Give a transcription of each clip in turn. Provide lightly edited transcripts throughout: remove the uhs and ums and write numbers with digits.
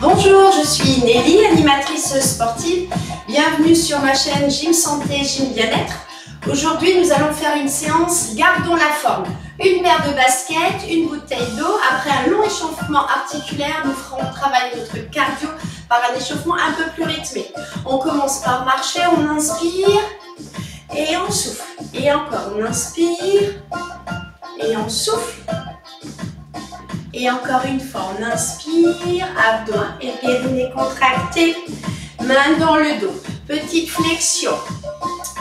Bonjour, je suis Nelly, animatrice sportive. Bienvenue sur ma chaîne Gym Santé, Gym Bien-être. Aujourd'hui, nous allons faire une séance Gardons la forme. Une paire de baskets, une bouteille d'eau. Après un long échauffement articulaire, nous ferons travailler notre cardio par un échauffement un peu plus rythmé. On commence par marcher, on inspire et on souffle. Et encore, on inspire et on souffle. Et encore une fois, on inspire, abdos et périnée contracté, main dans le dos. Petite flexion.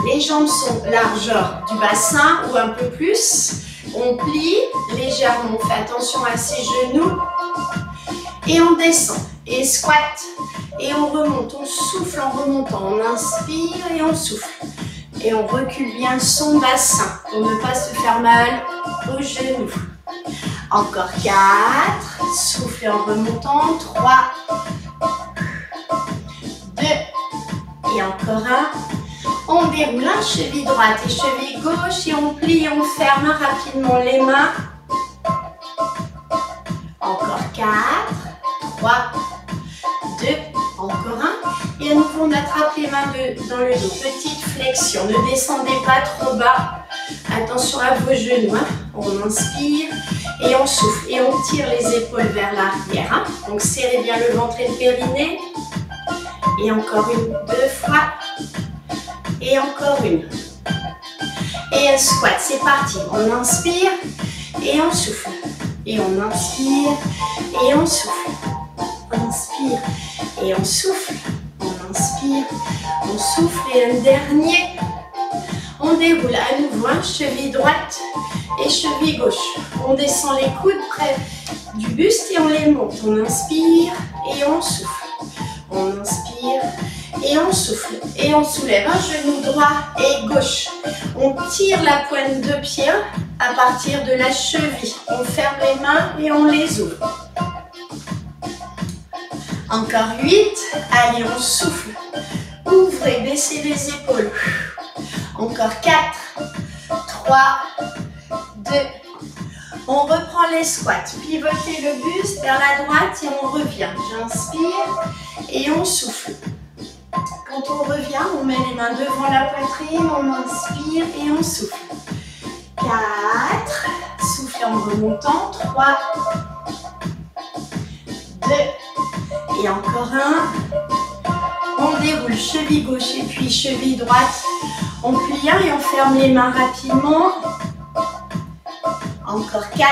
Les jambes sont largeur du bassin ou un peu plus. On plie légèrement, on fait attention à ses genoux. Et on descend. Et squat. Et on remonte, on souffle en remontant. On inspire et on souffle. Et on recule bien son bassin pour ne pas se faire mal aux genoux. Encore 4, soufflez en remontant, 3, 2, et encore 1. On déroule un cheville droite et cheville gauche et on plie et on ferme rapidement les mains. Encore 4, 3, 2, encore 1. Et à nouveau on attrape les mains dans le dos, petite flexion, ne descendez pas trop bas. Attention à vos genoux, hein. On inspire et on souffle et on tire les épaules vers l'arrière. Hein. Donc serrez bien le ventre et le périnée. Et encore une, 2 fois. Et encore une. Et un squat, c'est parti. On inspire et on souffle. Et on inspire et on souffle. On inspire et on souffle. On inspire, on souffle et un dernier. On déroule à nouveau, hein, cheville droite et cheville gauche. On descend les coudes près du buste et on les monte. On inspire et on souffle. On inspire et on souffle. Et on soulève un genou droit et gauche. On tire la pointe de pied à partir de la cheville. On ferme les mains et on les ouvre. Encore 8. Allez, on souffle. Ouvrez, baissez les épaules. Encore 4, 3, 2. On reprend les squats. Pivotez le buste vers la droite et on revient. J'inspire et on souffle. Quand on revient, on met les mains devant la poitrine, on inspire et on souffle. 4, soufflez en remontant. 3, 2 et encore 1. On déroule cheville gauche et puis cheville droite. On plie et on ferme les mains rapidement. Encore 4,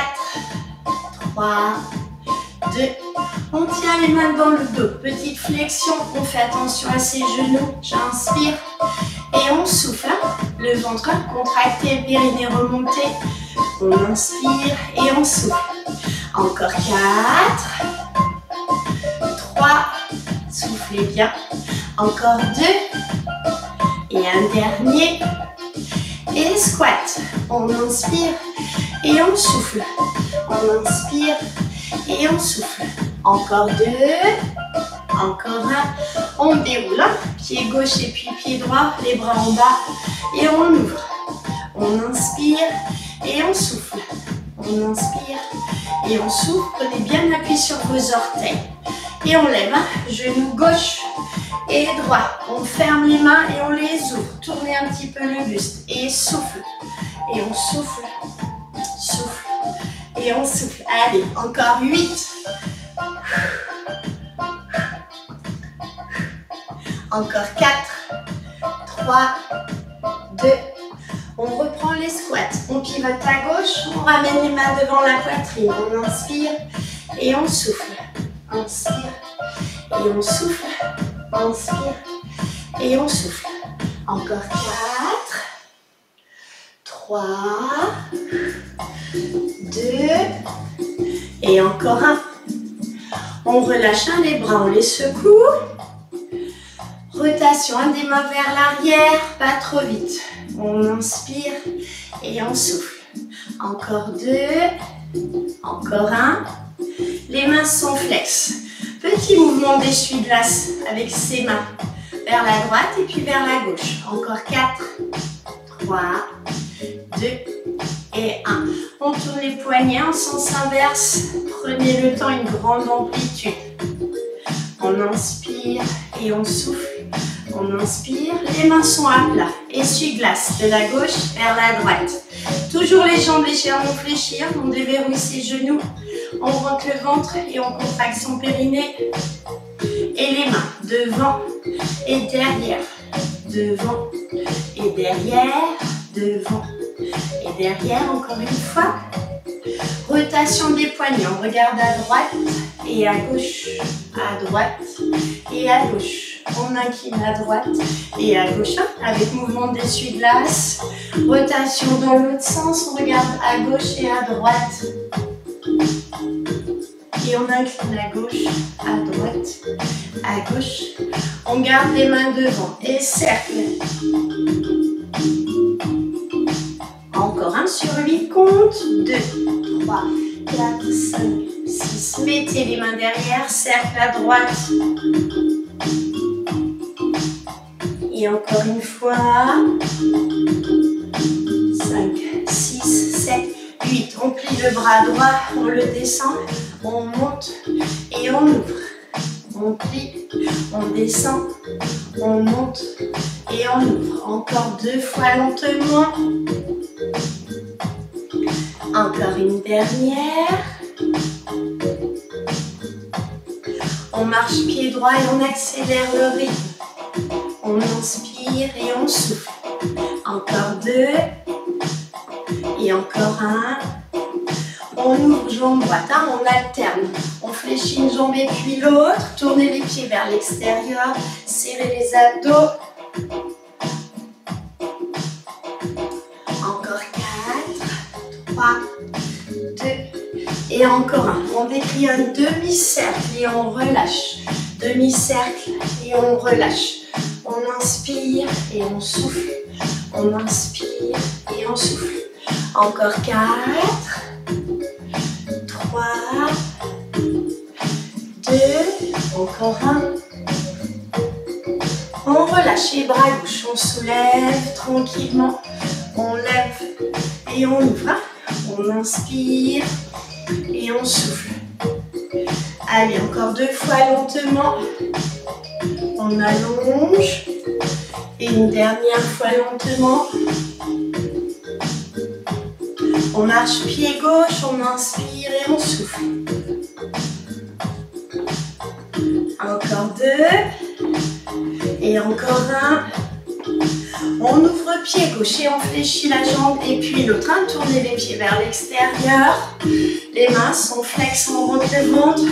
3, 2. On tient les mains dans le dos. Petite flexion. On fait attention à ses genoux. J'inspire et on souffle. Le ventre contracté, périnée remonté. On inspire et on souffle. Encore 4, 3. Soufflez bien. Encore 2. Et un dernier. Et squat. On inspire et on souffle. On inspire et on souffle. Encore 2. Encore 1. On déroule. Pied gauche et puis pied droit. Les bras en bas. Et on ouvre. On inspire et on souffle. On inspire et on souffle. Prenez bien appui sur vos orteils. Et on lève. Genou gauche et droit. On ferme les mains et on les ouvre. Tournez un petit peu le buste et souffle. Et on souffle. Souffle. Et on souffle. Allez, encore 8. Encore 4. 3. 2. On reprend les squats. On pivote à gauche. On ramène les mains devant la poitrine. On inspire et on souffle. Inspire et on souffle. Inspire et on souffle. Encore 4, 3, 2 et encore 1. On relâche les bras, on les secoue. Rotation, des mains vers l'arrière, pas trop vite. On inspire et on souffle. Encore 2, encore 1. Les mains sont flexes. Petit mouvement d'essuie-glace avec ses mains vers la droite et puis vers la gauche. Encore 4, 3, 2 et 1. On tourne les poignets en sens inverse. Prenez le temps, une grande amplitude. On inspire et on souffle. On inspire, les mains sont à plat. Essuie-glace de la gauche vers la droite. Toujours les jambes légèrement fléchir. On déverrouille ses genoux. On rentre le ventre et on contracte son périnée. Et les mains devant et derrière. Devant et derrière. Devant et derrière. Encore une fois. Rotation des poignets. On regarde à droite et à gauche. À droite et à gauche. On incline à droite et à gauche avec mouvement d'essuie-glace. Rotation dans l'autre sens. On regarde à gauche et à droite. Et on incline à gauche, à droite, à gauche. On garde les mains devant et cercle. Encore un sur 8 compte. 2, 3, 4, 5, 6. Mettez les mains derrière, cercle à droite. Et encore une fois. 5, 6, 7, 8. On plie le bras droit, on le descend, on monte et on ouvre. On plie, on descend, on monte et on ouvre. Encore 2 fois lentement. Encore une dernière. On marche pied droit et on accélère le rythme. On inspire et on souffle. Encore 2. Et encore 1. On ouvre jambe droite, on alterne. On fléchit une jambe et puis l'autre. Tournez les pieds vers l'extérieur. Serrez les abdos. Encore 4, 3, 2. Et encore 1. On décrit un demi-cercle et on relâche. Demi-cercle et on relâche. On inspire et on souffle. On inspire et on souffle. Encore 4, 3, 2, encore 1. On relâche les bras gauche, on soulève tranquillement. On lève et on ouvre. On inspire et on souffle. Allez, encore 2 fois lentement. On allonge. Et une dernière fois lentement. On marche pied gauche, on inspire et on souffle. Encore 2. Et encore 1. On ouvre pied gauche et on fléchit la jambe et puis l'autre. Tournez les pieds vers l'extérieur. Les mains sont flex, on rentre le ventre.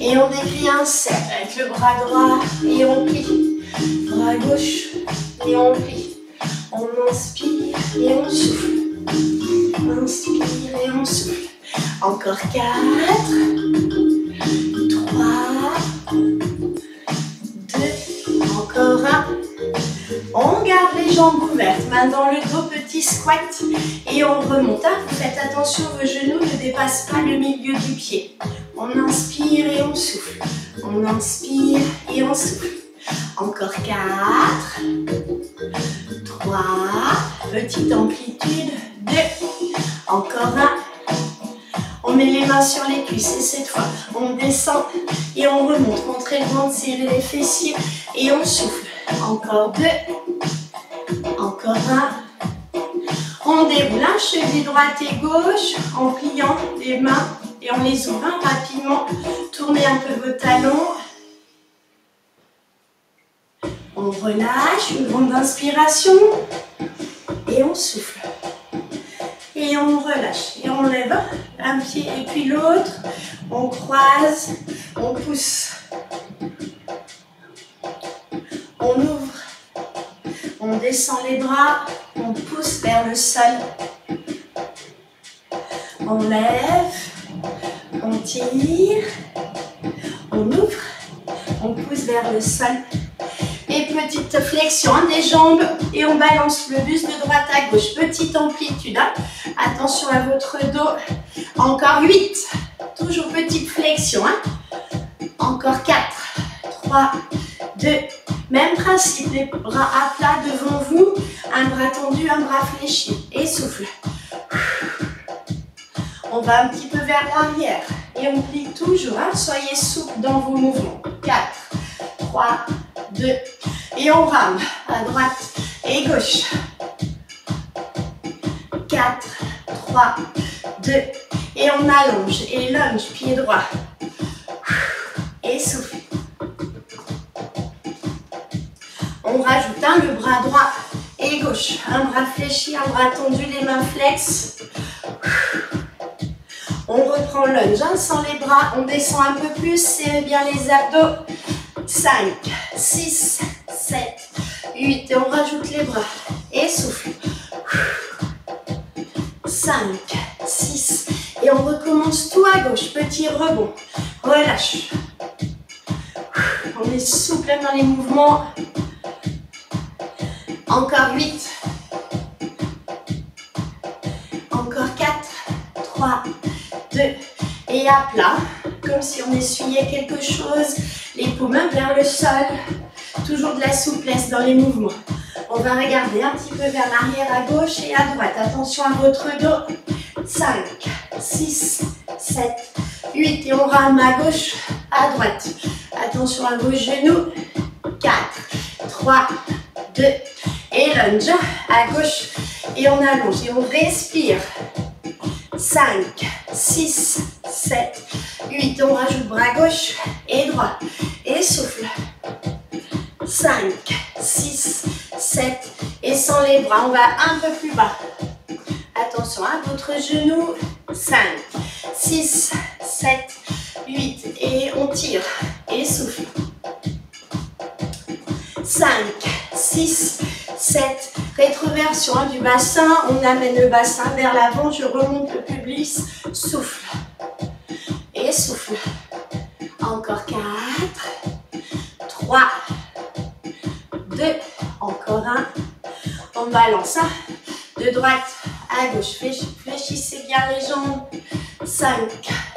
Et on décrit un cercle avec le bras droit et on plie. Bras gauche et on plie. On inspire et on souffle. Inspire et on souffle. Encore 4, 3, 2, encore 1. On garde les jambes ouvertes, main dans le dos, petit squat. Et on remonte. Vous faites attention, vos genoux ne dépassent pas le milieu du pied. On inspire et on souffle. On inspire et on souffle. Encore 4, 3, petite amplitude, 2, encore 1. On met les mains sur les cuisses et cette fois, on descend et on remonte. Montrez le ventre, serrez les fessiers et on souffle. Encore 2, encore 1. On déroule cheville droite et gauche en pliant les mains et on les ouvre rapidement. Tournez un peu vos talons. On relâche, une grande inspiration et on souffle. Et on relâche et on lève un pied et puis l'autre. On croise, on pousse. On ouvre, on descend les bras, on pousse vers le sol. On lève, on tire, on ouvre, on pousse vers le sol. Et petite flexion des jambes et on balance le buste de droite à gauche. Petite amplitude. Attention à votre dos. Encore 8. Toujours petite flexion. Encore 4, 3, 2. Même principe. Les bras à plat devant vous. Un bras tendu, un bras fléchi. Et souffle. On va un petit peu vers l'arrière. Et on plie toujours, hein. Soyez souple dans vos mouvements. 4, 3, 2. Et on rame à droite et gauche. 4, 3, 2. Et on allonge et lunge, pied droit. Et souffle. On rajoute le bras droit et gauche. Un bras fléchi, un bras tendu, les mains flexes. On reprend lunge, hein, sans les bras. On descend un peu plus, serrez bien les abdos. 5, 6, 7, 8. Et on rajoute les bras. Et souffle. 5, 6. Et on recommence tout à gauche. Petit rebond. Relâche. On est souple dans les mouvements. Encore 8. Encore 4, 3, 2. Et à plat. Comme si on essuyait quelque chose. Les paumes vers le sol. Toujours de la souplesse dans les mouvements. On va regarder un petit peu vers l'arrière à gauche et à droite. Attention à votre dos. 5, 6, 7, 8. Et on rame à gauche, à droite. Attention à vos genoux. 4, 3, 2. Et lunge à gauche. Et on allonge. Et on respire. 5, 6, 7, 8. On rajoute bras gauche et droit. Et souffle. 5, 6, 7. Et sans les bras, on va un peu plus bas. Attention à votre genou. 5, 6, 7, 8. Et on tire. Et souffle. 5, 6, 7. Rétroversion du bassin. On amène le bassin vers l'avant. Je remonte le pubis. Souffle. Et souffle. Encore 4, 3, 2. Encore 1. On balance. De droite à gauche. Fléchissez bien les jambes. 5,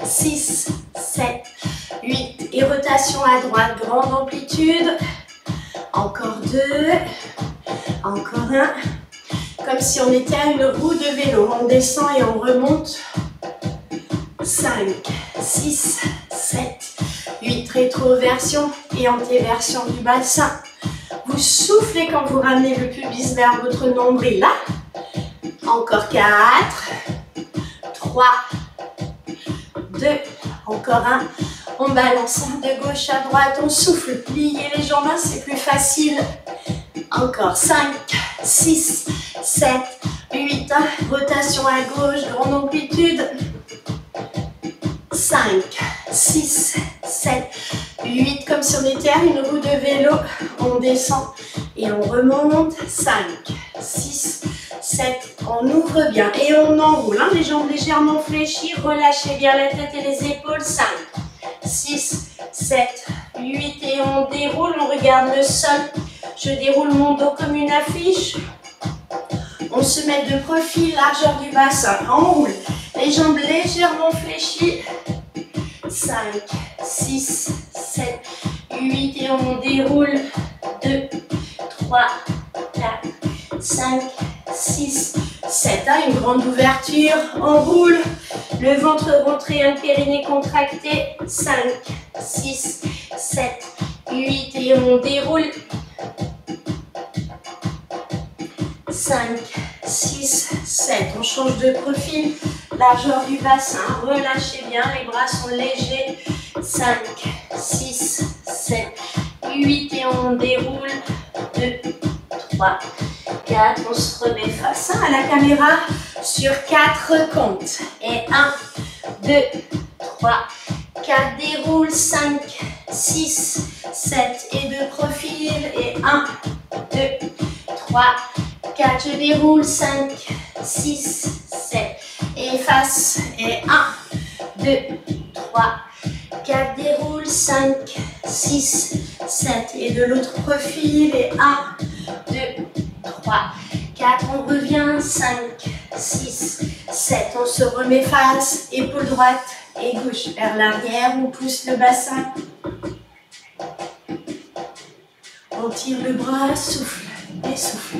6, 7, 8. Et rotation à droite. Grande amplitude. Encore 2. Encore 1. Comme si on était à une roue de vélo. On descend et on remonte. 5, 6, 7, 8. Rétroversion et antéversion du bassin. Vous soufflez quand vous ramenez le pubis vers votre nombril. Là. Encore 4, 3, 2. Encore 1. On balance de gauche à droite. On souffle. Pliez les jambes. C'est plus facile. Encore 5, 6, 7, 8. Rotation à gauche. Grande amplitude. 5, 6, 7, 8. Comme si on était à une roue de vélo. On descend et on remonte. 5, 6, 7. On ouvre bien et on enroule. Hein, les jambes légèrement fléchies. Relâchez bien la tête et les épaules. 5, 6, 7, 8. Et on déroule. On regarde le sol. Je déroule mon dos comme une affiche. On se met de profil, largeur du bassin. On roule. Les jambes légèrement fléchies. 5, 6, 7, 8. Et on déroule. 2, 3, 4, 5, 6, 7. Une grande ouverture. On roule. Le ventre rentré, un périnée contracté. 5, 6, 7, 8. Et on déroule. 5, 6, 7. On change de profil. Largeur du bassin. Relâchez bien. Les bras sont légers. 5, 6, 7, 8. Et on déroule. 2, 3, 4. On se remet face à la caméra sur 4 comptes. Et 1, 2, 3, 4. Déroule. 5, 6, 7. Et de profil. Et 1, 2, 3, 4. Je déroule. 5, 6, 7. Et face. Et 1, 2, 3, 4. Déroule. 5, 6, 7. Et de l'autre profil. Et 1, 2, 3, 4. On revient. 5, 6, 7. On se remet face. Épaule droite et gauche vers l'arrière. On pousse le bassin. On tire le bras. Souffle. Et souffle.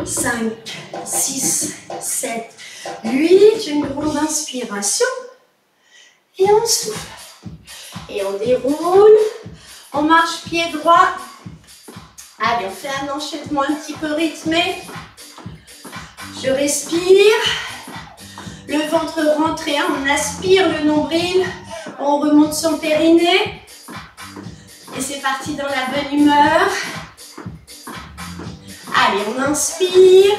5, 6, 7, 8, une grande inspiration. Et on souffle. Et on déroule. On marche pied droit. Allez, on fait un enchaînement un petit peu rythmé. Je respire. Le ventre rentré, on aspire le nombril. On remonte son périnée. Et c'est parti dans la bonne humeur. Allez, on inspire.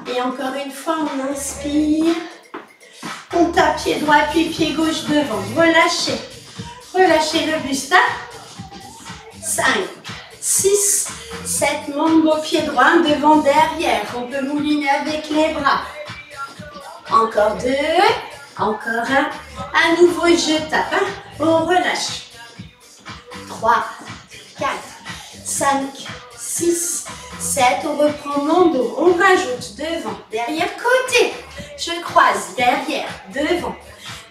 Et encore une fois, on inspire. On tape pied droit puis pied gauche devant. Relâchez. Relâchez le buste. 5, 6, 7, mambo pied droit, devant, derrière. On peut mouliner avec les bras. Encore 2, encore 1. À nouveau, je tape. On relâche. 3, 4, 5, 6, 7. On reprend mambo. On rajoute devant, derrière, côté. Je croise, derrière, devant,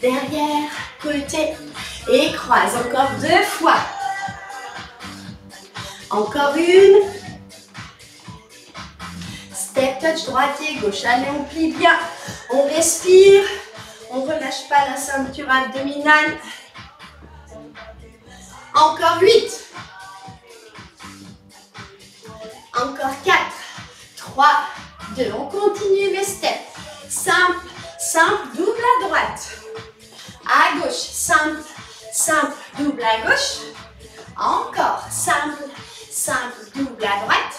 derrière, côté. Et croise. Encore 2 fois. Encore une. Step touch droite et gauche. Allez, on plie bien. On respire. On ne relâche pas la ceinture abdominale. Encore 8. Encore 4. 3, 2. On continue les steps. Simple, simple, double à droite. À gauche, simple, simple, double à gauche. Encore, simple, simple, double à droite.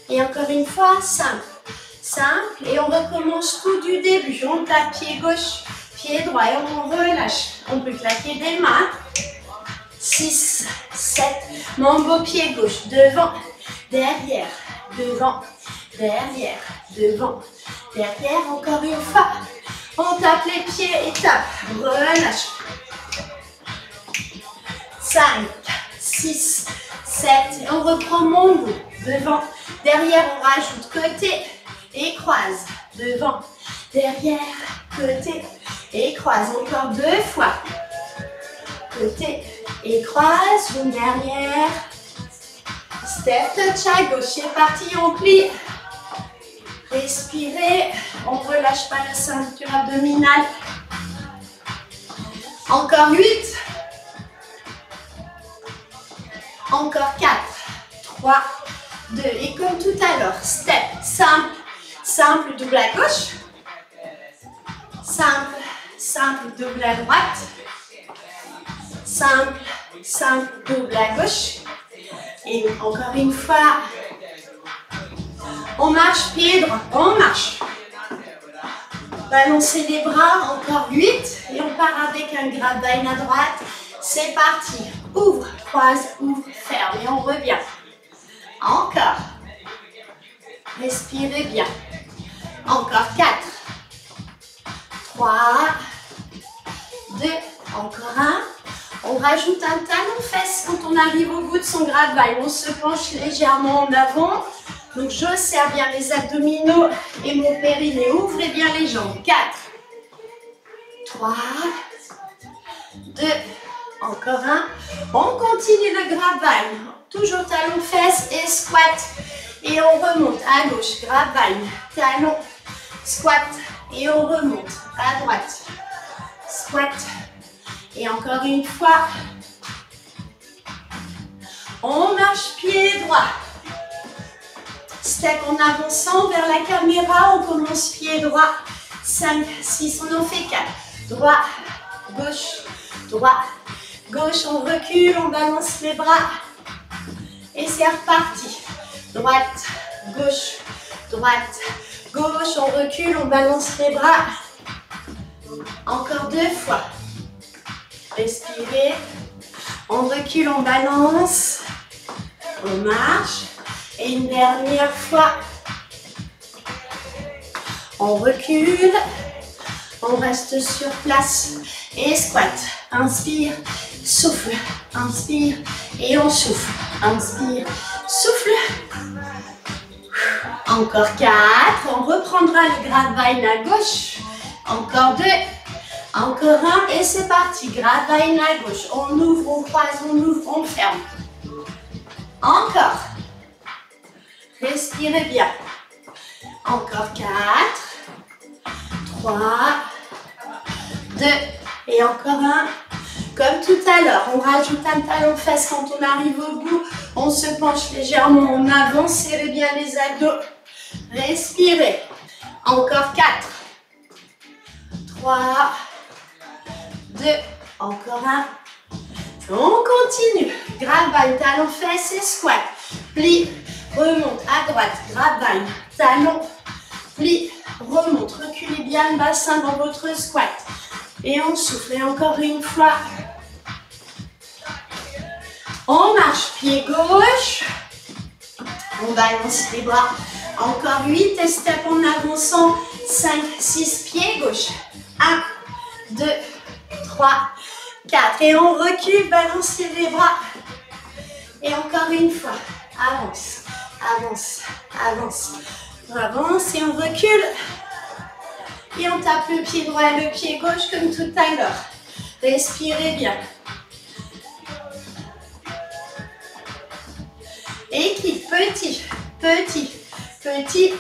Et encore une fois, simple, simple. Et on recommence tout du début. On tape pied gauche, pied droit et on relâche. On peut claquer des mains. 6, 7, mambo pied gauche, devant, derrière, devant, derrière, devant, derrière. Encore une fois. On tape les pieds et tape. Relâche. 5, 6, 7. Et on reprend mambo. Devant, derrière, on rajoute côté et croise. Devant, derrière, côté et croise. Encore 2 fois. Côté et croise. Une dernière. Step touch à gauche. C'est parti, on plie. Respirez. On ne relâche pas la ceinture abdominale. Encore 8. Encore 4, 3, 2. Et comme tout à l'heure, step, simple, simple, double à gauche. Simple, simple, double à droite. Simple, simple, double à gauche. Et encore une fois, on marche pied droit, on marche. Balancez les bras, encore 8. Et on part avec un grapevine à droite. C'est parti. Ouvre, croise, ouvre, ferme. Et on revient. Encore. Respirez bien. Encore 4. 3. 2. Encore 1. On rajoute un talon-fesse quand on arrive au bout de son grapevine. On se penche légèrement en avant. Donc je serre bien les abdominaux et mon périnée. Ouvrez bien les jambes. 4. 3. 2. Encore 1. On continue le grapevine. Toujours talon-fesse et squat. Et on remonte à gauche. Grapevine, talon, squat. Et on remonte à droite. Squat. Et encore une fois. On marche pied droit. Step en avançant vers la caméra. On commence pied droit. 5, 6. On en fait 4. Droit, gauche, droit, gauche. On recule, on balance les bras. Et c'est reparti. Droite, gauche, droite, gauche. On recule, on balance les bras. Encore 2 fois. Respirez. On recule, on balance. On marche. Et une dernière fois. On recule. On reste sur place. Et squat. Inspire, souffle. Inspire et on souffle. Inspire, souffle. Encore 4. On reprendra le grapevine à gauche. Encore 2. Encore 1. Et c'est parti. Grapevine à gauche. On ouvre, on croise, on ouvre, on ferme. Encore. Respirez bien. Encore 4, 3, 2, et encore un. Comme tout à l'heure, on rajoute un talon-fesse quand on arrive au bout. On se penche légèrement en avant, serrez bien les abdos. Respirez. Encore 4, 3, 2, encore un. On continue. Grapevine, talon-fesse et squat. Plie, remonte à droite, grapevine, talon, plie, remonte. Reculez bien le bassin dans votre squat. Et on souffle. Et encore une fois. On marche, pied gauche. On balance les bras. Encore 8 et step en avançant. 5, 6, pied gauche. 1, 2, 3, 4. Et on recule, balancez les bras. Et encore une fois. Avance, avance, avance. On avance et on recule. Et on tape le pied droit et le pied gauche comme tout à l'heure. Respirez bien. Équipe, petit, petit, petit,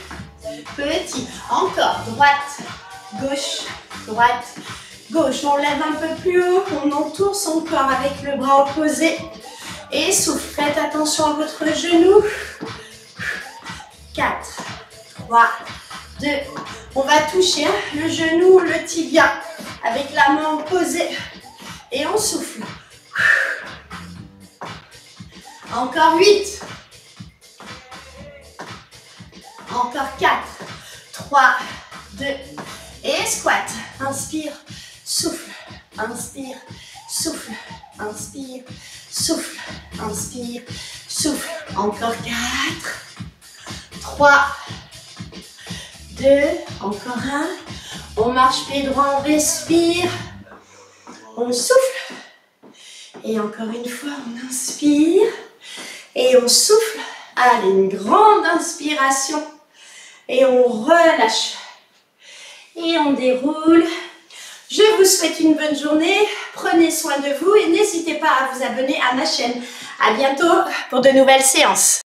petit. Encore, droite, gauche, droite, gauche. On lève un peu plus haut, on entoure son corps avec le bras opposé. Et souffle, faites attention à votre genou. 4, 3, 2. On va toucher le genou, le tibia avec la main opposée. Et on souffle. Encore 8. Encore 4, 3, 2. Et squat. Inspire, souffle. Inspire, souffle. Inspire, souffle. Inspire, souffle. Encore 4, 3, 2. Encore un. On marche pied droit, on respire. On souffle. Et encore une fois, on inspire. Et on souffle. Allez, une grande inspiration. Et on relâche. Et on déroule. Je vous souhaite une bonne journée. Prenez soin de vous et n'hésitez pas à vous abonner à ma chaîne. À bientôt pour de nouvelles séances.